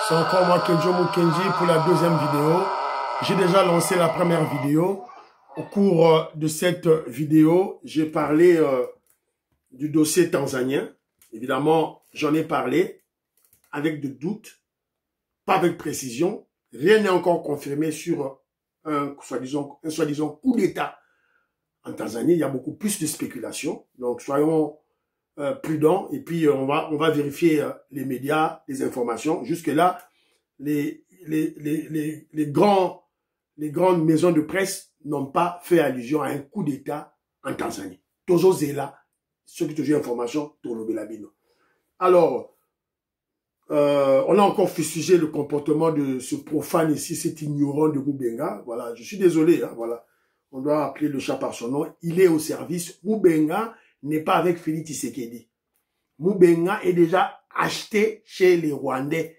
C'est encore moi, Kenjo Mukenji, pour la deuxième vidéo. J'ai déjà lancé la première vidéo. Au cours de cette vidéo, j'ai parlé du dossier tanzanien. Évidemment, j'en ai parlé avec de doutes, pas avec précision. Rien n'est encore confirmé sur un soi-disant coup d'État en Tanzanie. Il y a beaucoup plus de spéculation. Donc, soyons prudents. Et puis, on va vérifier les médias, les informations. Jusque-là, les grandes maisons de presse n'ont pas fait allusion à un coup d'État en Tanzanie. Toujours là, ceux qui ont information, alors, on a encore fustigé le comportement de ce profane ici, cet ignorant de Moubenga. Voilà, je suis désolé, hein, voilà. On doit appeler le chat par son nom. Il est au service. Moubenga n'est pas avec Félix Tshisekedi. Moubenga est déjà acheté chez les Rwandais.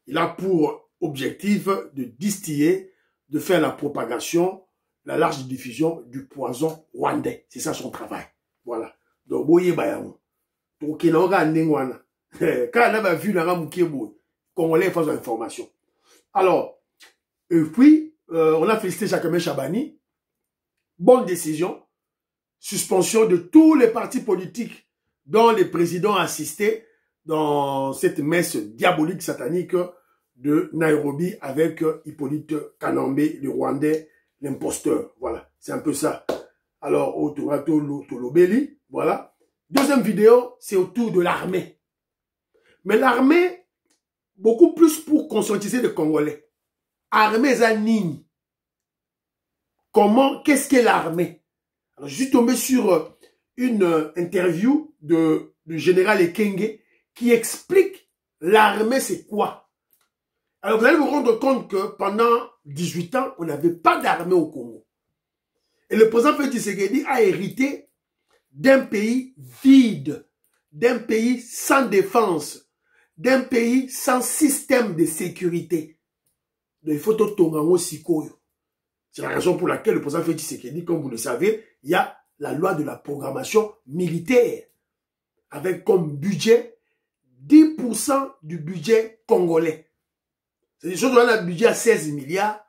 Il a pour objectif de distiller, de faire la propagation, la large diffusion du poison rwandais. C'est ça son travail. Voilà. Donc, boye bayamo. Donc, il aura un nengwana. Quand on a vu la Ramoukébo, Congolais face à l'information. Alors, et puis, on a félicité Jacques Chabani. Bonne décision. Suspension de tous les partis politiques dont les présidents assistaient dans cette messe diabolique satanique de Nairobi avec Hippolyte Kanambe, le Rwandais, l'imposteur. Voilà, c'est un peu ça. Alors, Otorato Tolobeli, voilà. Deuxième vidéo, c'est autour de l'armée. Mais l'armée, beaucoup plus pour conscientiser les Congolais. Armée Zanini. Comment, qu'est-ce qu'est l'armée? Alors, je suis tombé sur une interview du général Ekenge qui explique l'armée c'est quoi. Alors, vous allez vous rendre compte que pendant 18 ans, on n'avait pas d'armée au Congo. Et le président Félix Tshisekedi a hérité d'un pays vide, d'un pays sans défense, d'un pays sans système de sécurité. Donc, il faut tout tongango sikoyo. C'est la raison pour laquelle le président Félix Tshisekedi, comme vous le savez, il y a la loi de la programmation militaire, avec comme budget 10% du budget congolais. C'est-à-dire qu'on a un budget à 16 milliards,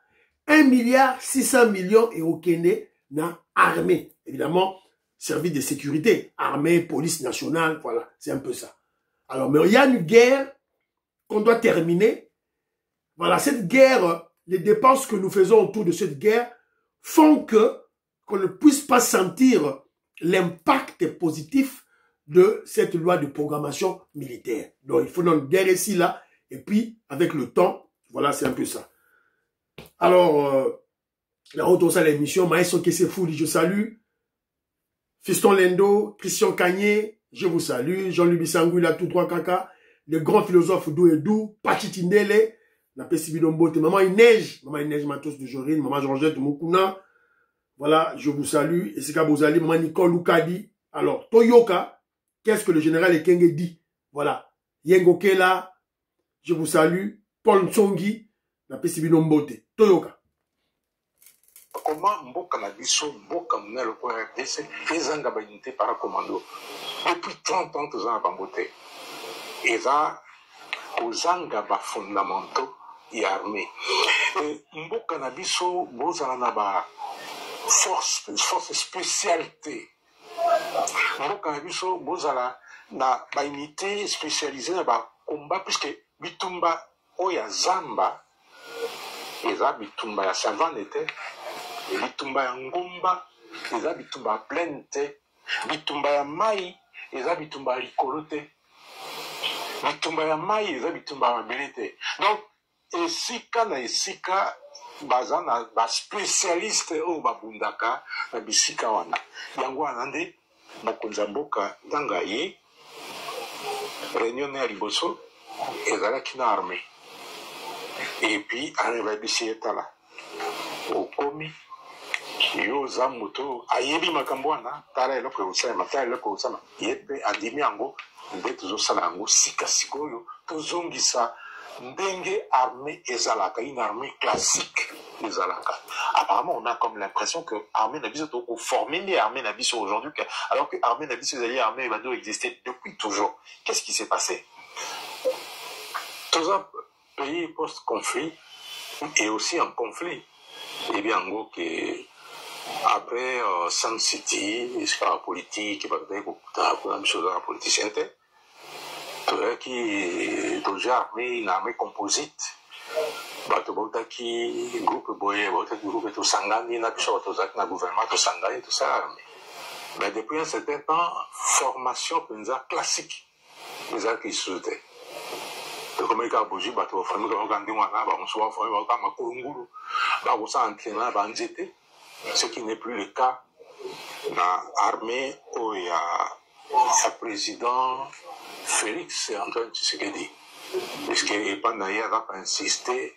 1 milliard 600 millions et au Kenya, dans armée. Évidemment, service de sécurité, armée, police nationale, voilà, c'est un peu ça. Alors, mais il y a une guerre qu'on doit terminer. Voilà, cette guerre, les dépenses que nous faisons autour de cette guerre font qu'on ne puisse pas sentir l'impact positif de cette loi de programmation militaire. Donc, il faut une guerre ici, là, et puis, avec le temps, voilà, c'est un peu ça. Alors, la retour à l'émission, Maïso Kessefouli, je salue. Fiston Lendo, Christian Kanye, je vous salue. Jean-Louis Bissangou, il a tout droit caca. Le grand philosophe Dou et Dou, Pachitindele, la Pessibidombote, Maman Inège, Matos de Jorine, Maman Georgette Moukouna. Voilà, je vous salue. Et c'est Kabozali, Maman Nicole Loukadi. Alors, Toyoka, qu'est-ce que le général Ekenge dit? Voilà. Yengo Kela, je vous salue. Paul Ntsongi, la Pessibidombote. Toyoka. Comment Mboka na biso, Mboka mouna le point RDC, ezanga ba unité paracommando. Depuis 30 ans, tous en bamboté. Eza, kozanga ba fondamentaux et armée. Mboka na biso, bozala na ba force spécialité. Mboka na biso, bozala na ba unité spécialisée na ba combat, puisque bitumba oya zamba, eza bitumba ya savane était. Bitumba ya ngomba, eza bitumba ya plaine te. Bitumba ya mai, eza bitumba ya likolo te. Bitumba ya mai, eza bitumba ya mabele te. Donc, esika na esika, baza na ba spécialiste oyo babundaka na bisika wana. Yango wana nde mokonzi ya mboka tanga ye réunion ya liboso ezalaki na armée. Et puis, anebabisi etala. Okomi yo za moto ayebi makambo wana tala eloko eusama tala eloko eusama ye mpe andimi yango nde tozosala yango sika sikoyo tozongisa ndenge armée ezalaka, une armée classique ezalaka. Apparemment on a comme l'impression que armée na biso toko former les armées na biso aujourd'hui, alors que armée na biso ezali armée doit exister depuis toujours. Qu'est-ce qui s'est passé? pays post-conflit et aussi en conflit. Et bien, en gros, que après Sun City, la politique, il y a des politiciens qui ont armé une armée composite. Qui groupe boye, groupe tout sangani, na gouvernement tout sangani, tout ça. Mais depuis un certain temps, formation classique, les gens qui soutaient. Comme les Kaboji, bateau, famille, ce qui n'est plus le cas dans l'armée où il y a le président Félix Antoine Tshisekedi. Parce qu'il n'a pas insisté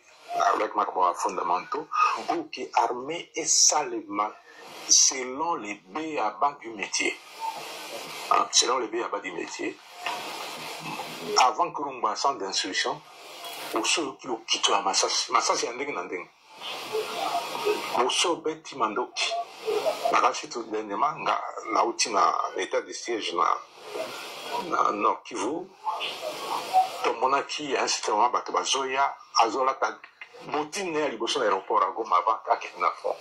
avec mes fondamentaux pour que l'armée est salement selon les B.A.B.A. du métier. Hein, selon les B.A.B.A. du métier, avant que l'on fasse d'instruction, au sol qui ont quitté la massage, c'est un ding nanding. Au sol bêti mandoki. Nagashi tout dernièrement, na outil na l'état de siège na Nord Kivu. Tomonaki, à un certain moment, Batobazoya, Azola, Botine à liboso de l'aéroport à Goma avant qu'à na fond.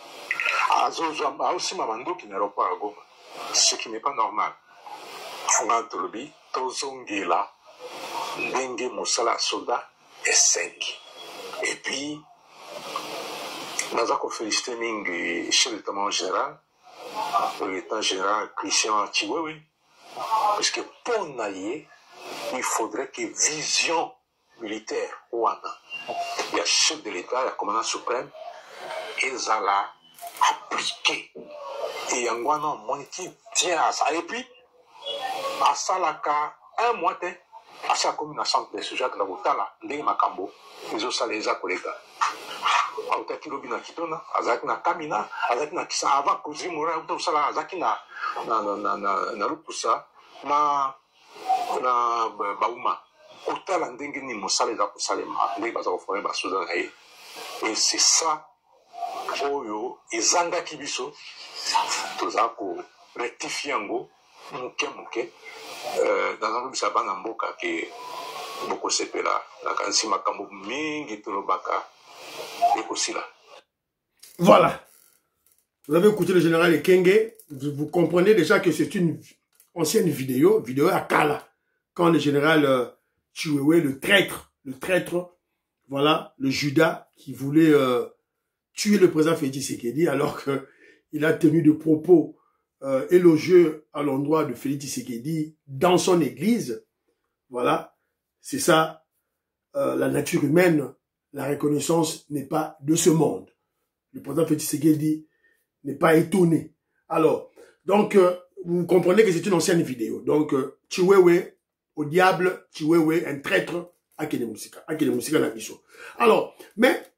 Azola, aussi Mamando qui est l'aéroport à Goma. Ce qui n'est pas normal. Fonga Tolobi, Tozongela, Dengue Moussala Soda et 5. Et puis, nous avons félicité le chef d'état général, le lieutenant général Christian Chiwewe, parce que pour naïe, il faudrait que vision militaire ou il y a chef de l'État, il y a commandant suprême, ils allaient appliquer. Et il y a un monde qui tient à ça. Et puis, à ça, un mois, à ça, comme une assemblée de sujets, la Boutala, les Makambo, ils ont salé les collègues. Autaki Robina Kitona, Azaki na Kamina, Azaki na Kisa, avant Kozimura, Autosala, Azaki na Rupusa, na Bauma. Otala ndenge ni mosala eza kosalema ndenge baza koforme basoda na ye. Et c'est ça oyo ezangaki biso toza korectifie yango moke nazango bisa bana mboka ke bokosepela nakanisi makambo mingi tolobaka ekosila. Voilà, vous avez écouté le général Ekenge, vous comprenez déjà que c'est une ancienne vidéo à Kala, quand le général Chiwewe, le traître, voilà, le Judas qui voulait tuer le président Félix Tshisekedi alors qu'il a tenu des propos élogieux à l'endroit de Félix Tshisekedi dans son église. Voilà, c'est ça, la nature humaine, la reconnaissance n'est pas de ce monde. Le président Félix Tshisekedi n'est pas étonné. Alors, donc, vous comprenez que c'est une ancienne vidéo. Donc, Chiwewe, au diable, Chiwewe, un traître, Akene Moussika Nabiso. Alors, mais,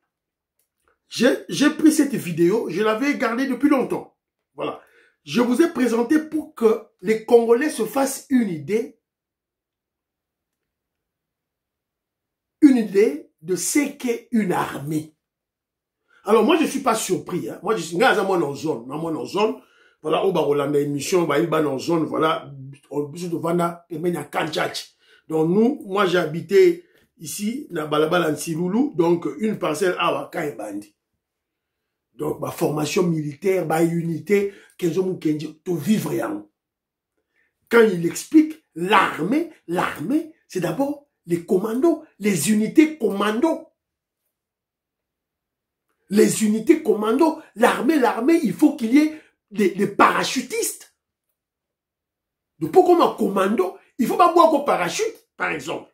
j'ai pris cette vidéo, je l'avais gardée depuis longtemps. Voilà. Je vous ai présenté pour que les Congolais se fassent une idée de ce qu'est une armée. Alors, moi, je ne suis pas surpris. Hein. Moi, je suis en zone. Voilà, au Barolanda émission, en zone, voilà, donc nous, moi j'ai habité ici, na Balabala Nsiloulou, donc une parcelle à Waka et Bandi. Donc, ma formation militaire, ma unité, Kenzo Kenji, tout vivre rien. Quand il explique l'armée, c'est d'abord les commandos, les unités commandos. Les unités commandos, l'armée, il faut qu'il y ait des parachutistes. Donc, pour comme un commando, il faut pas boire au parachute, par exemple.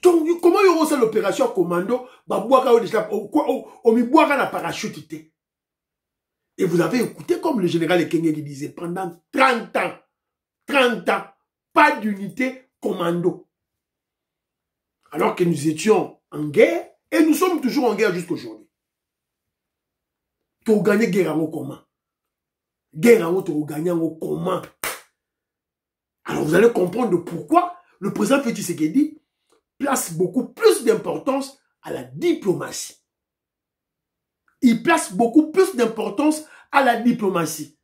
Donc, comment il y aura l'opération commando, on la parachute. Et vous avez écouté comme le général Ekenge qui disait, pendant 30 ans, pas d'unité commando. Alors que nous étions en guerre, et nous sommes toujours en guerre jusqu'aujourd'hui. Tu gagnes guerre en comment? Guerre en tu gagnes en comment? Alors vous allez comprendre pourquoi le président Félix Tshisekedi place beaucoup plus d'importance à la diplomatie. Il place beaucoup plus d'importance à la diplomatie.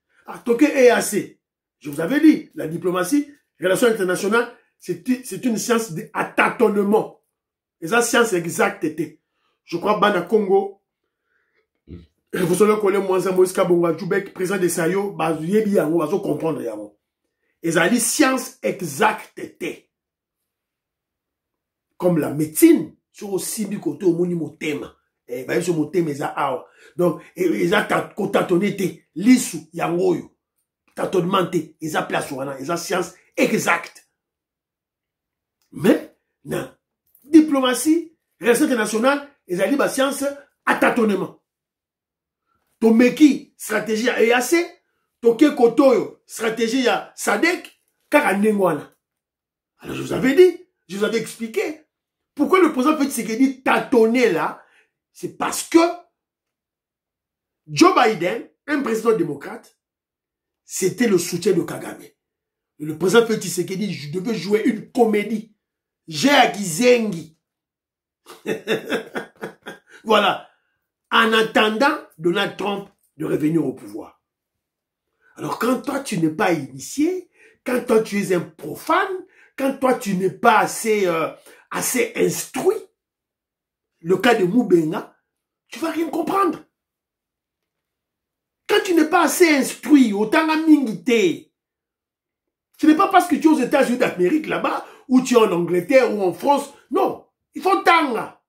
Toke EAC, je vous avais dit, la diplomatie, relations internationales, c'est une science à tâtonnement. eza science exacte te. Je crois bana Congo, vous allez connaître Mwanza Moïse Kabonga Djoubek, président de Sayo, bazuyebi yango, bazo comprendre yango. Eza li science exacte te. Comme la médecine, sur aussi bi côté au moni motema. Eh ba sur motema eza awa. Donc eza kotatonné te, lisu yango yo. Tâtonnement te, eza place wana, eza science exacte. Mais non, diplomatie, relations internationales, eza li ba science à tâtonnement. Tomeki stratégie ya EAC, toke kotoyo stratégie ya SADC, kaka ndengwana. Alors je vous avais dit, je vous avais expliqué pourquoi le président Félix Tshisekedi tâtonnait là, c'est parce que Joe Biden, un président démocrate, c'était le soutien de Kagame. Et le président Félix Tshisekedi devait jouer une comédie. J'ai Akizengi. Voilà. En attendant Donald Trump de revenir au pouvoir. Alors quand toi tu n'es pas initié, quand toi tu es un profane, quand toi tu n'es pas assez instruit, le cas de Moubenga, tu vas rien comprendre. Quand tu n'es pas assez instruit, autant à mingité, ce n'est pas parce que tu es aux États-Unis d'Amérique là-bas, ou tu es en Angleterre ou en France, non, il faut tanga,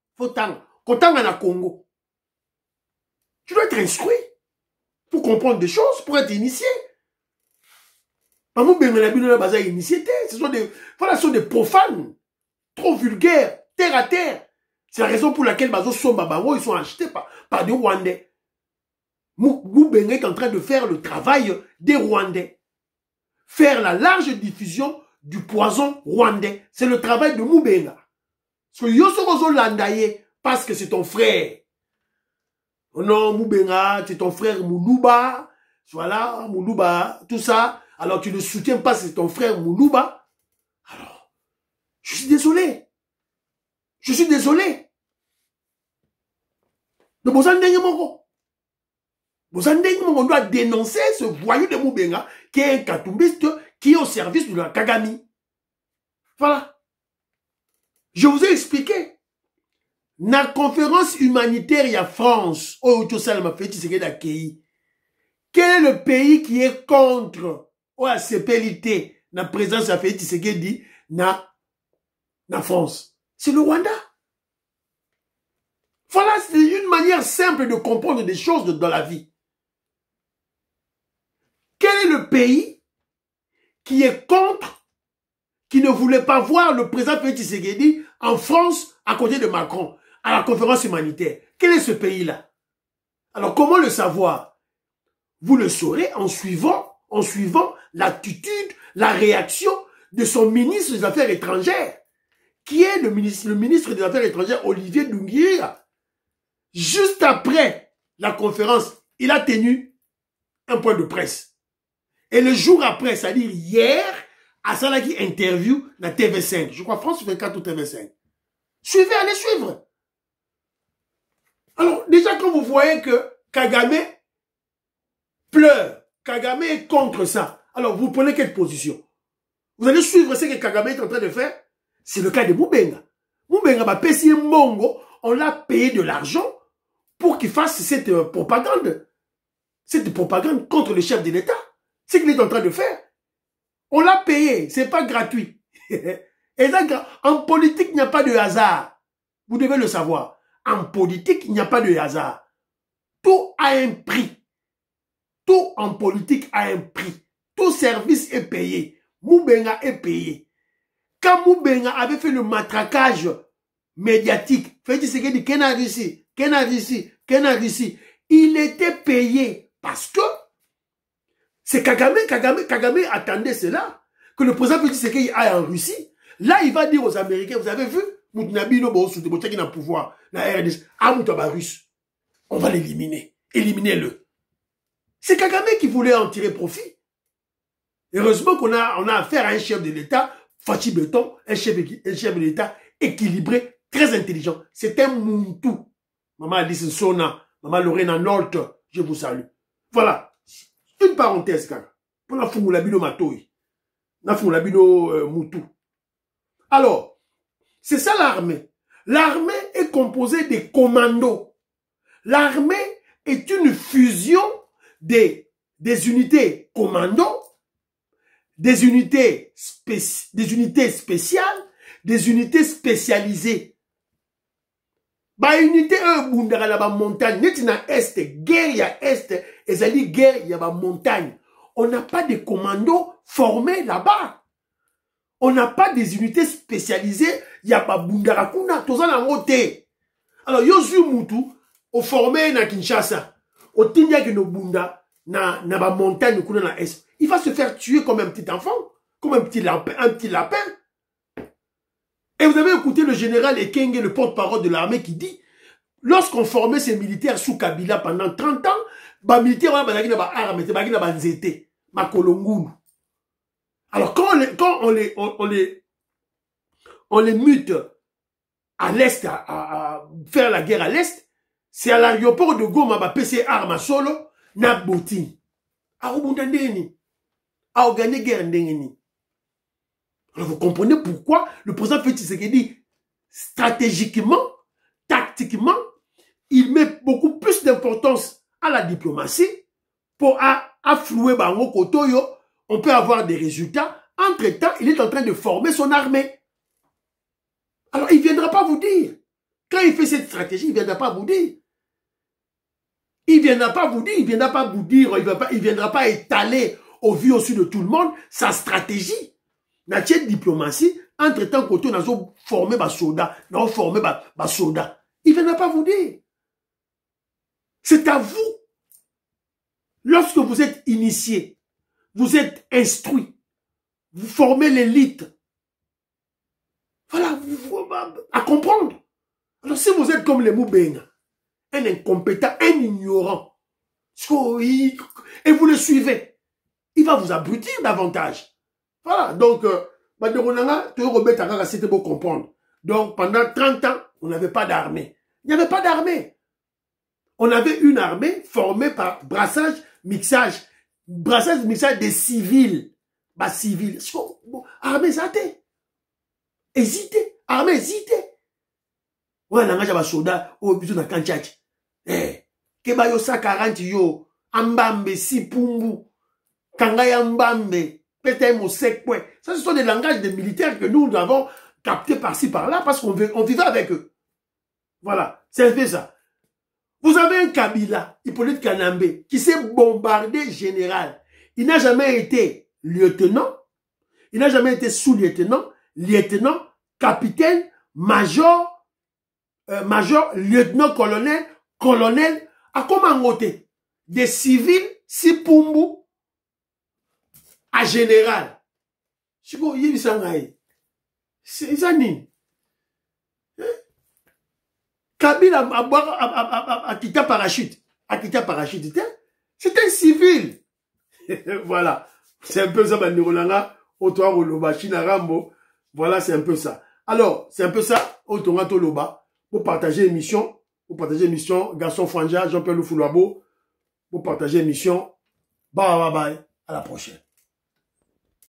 kotanga na Congo. Tu dois être instruit pour comprendre des choses, pour être initié. Ce sont des profanes, trop vulgaires, terre à terre. C'est la raison pour laquelle ils sont achetés par des Rwandais. Moubenga est en train de faire le travail des Rwandais. Faire la large diffusion du poison rwandais. C'est le travail de Moubenga. Parce que c'est ton frère. Oh non, Moubenga, c'est ton frère Moulouba. Voilà, Moulouba, tout ça. Alors tu ne soutiens pas, c'est ton frère Moulouba. Alors, je suis désolé. Je suis désolé. De on doit dénoncer ce voyou de Moubenga qui est un katumbiste qui est au service de la Kagame. Voilà. Je vous ai expliqué. Na conférence humanitaire, il y a France. Quel est le pays qui est contre OACPLT, la présence de Félix Tshisekedi na France? C'est le Rwanda. Voilà, c'est une manière simple de comprendre des choses dans la vie. Quel est le pays qui est contre, qui ne voulait pas voir le président Félix Tshisekedi en France à côté de Macron, à la conférence humanitaire? Quel est ce pays-là? Alors, comment le savoir? Vous le saurez en suivant l'attitude, la réaction de son ministre des Affaires étrangères, qui est le ministre des Affaires étrangères, Olivier Nduhungireya. Juste après la conférence, il a tenu un point de presse. Et le jour après, c'est-à-dire hier, à Salaki interview na TV5. Je crois France 24 ou TV5. Suivez, allez suivre. Alors, déjà, quand vous voyez que Kagame pleure, Kagame est contre ça, alors vous prenez quelle position? Vous allez suivre ce que Kagame est en train de faire? C'est le cas de Moubenga. Moubenga, on l'a payé de l'argent pour qu'il fasse cette propagande. Cette propagande contre le chef de l'État. C'est ce qu'il est en train de faire. On l'a payé, c'est pas gratuit. Et là, en politique, il n'y a pas de hasard. Vous devez le savoir. En politique, il n'y a pas de hasard. Tout a un prix. Tout en politique a un prix. Tout service est payé. Moubenga est payé. Quand Moubenga avait fait le matraquage médiatique, il était payé parce que c'est Kagame attendait cela, que le président Félix Tshisekedi aille en Russie. Là, il va dire aux Américains, vous avez vu, Moutnabino qui a le pouvoir, la RDC, russe, on va l'éliminer. Éliminez-le. C'est Kagame qui voulait en tirer profit. Heureusement qu'on a affaire à un chef de l'État, Fachi Beton, un chef de l'État équilibré, très intelligent. C'est un Muntu. Maman Alice Sona, Maman Lorena Nolte, je vous salue. Voilà. Une parenthèse, car. Pour la Fumulabino Matoi. La Fumulabino Moutou. Alors, c'est ça l'armée. L'armée est composée des commandos. L'armée est une fusion des unités commandos, des unités spéciales, des unités spécialisées. Ba unité bundara la ba montagne, net na est, guerre ya est, ezali guerre ya ba montagne. On n'a pas de commandos formés là-bas. On n'a pas des unités spécialisées, ya ba bundara kuna, tozana ngote. Alors yozu mutu au formé na Kinshasa, au tindia ki no bunda na ba montagne kuna na est. Il va se faire tuer comme un petit enfant, comme un petit lapin. Et vous avez écouté le général Ekenge, le porte-parole de l'armée, qui dit, lorsqu'on formait ces militaires sous Kabila pendant 30 ans, les militaires ont été armés, alors quand on les mute à l'est, à faire la guerre à l'est, c'est à l'aéroport de Goma, PC armes solo, na boti. A Rubundandeni, a organiser guerre ndengeni. Alors vous comprenez pourquoi le président Félix Tshisekedi, stratégiquement, tactiquement, il met beaucoup plus d'importance à la diplomatie pour afflouer Bango Kotoyo. On peut avoir des résultats. Entre-temps, il est en train de former son armée. Alors il ne viendra pas vous dire. Quand il fait cette stratégie, il ne viendra pas vous dire. Il ne viendra pas vous dire, il ne viendra pas vous dire, il ne viendra pas étaler au vu au-dessus de tout le monde sa stratégie. Na tchè diplomatie, entre-temps, côté, on a formé des soldats, on a formé des soldats. Il ne viendra pas vous dire. C'est à vous. Lorsque vous êtes initié, vous êtes instruit, vous formez l'élite. Voilà, à comprendre. Alors si vous êtes comme les Moubenga, un incompétent, un ignorant, et vous le suivez, il va vous abrutir davantage. Voilà, donc, c'était beau comprendre. Donc, pendant 30 ans, on n'avait pas d'armée. Il n'y avait pas d'armée. On avait une armée formée par brassage, mixage des civils. Bah, civils. Armée, ça t'est. Hésité. Armée, hésité. Ouais, on a un soldat, au but de Kanchach. Eh, Kebayo sa 40 yo, Ambambe, Sipumbu, Kangaya Mbambe. Ça, ce sont des langages des militaires que nous avons captés par-ci, par-là, parce qu'on vivait avec eux. Voilà, c'est un peu ça. Vous avez un Kabila, Hippolyte Kanambe, qui s'est bombardé général. Il n'a jamais été lieutenant, il n'a jamais été sous-lieutenant, lieutenant, capitaine, major, lieutenant-colonel, colonel, à comment voter? Des civils, Sipumbu, à général. C'est ça. Kabila a quitté parachute. C'est un civil. Voilà. C'est un peu ça, voilà, c'est un peu ça. Alors, c'est un peu ça, pour partager l'émission, Garçon Franja, Jean-Pierre Loufoulouabo, pour partager l'émission. Bye bye bye. À la prochaine.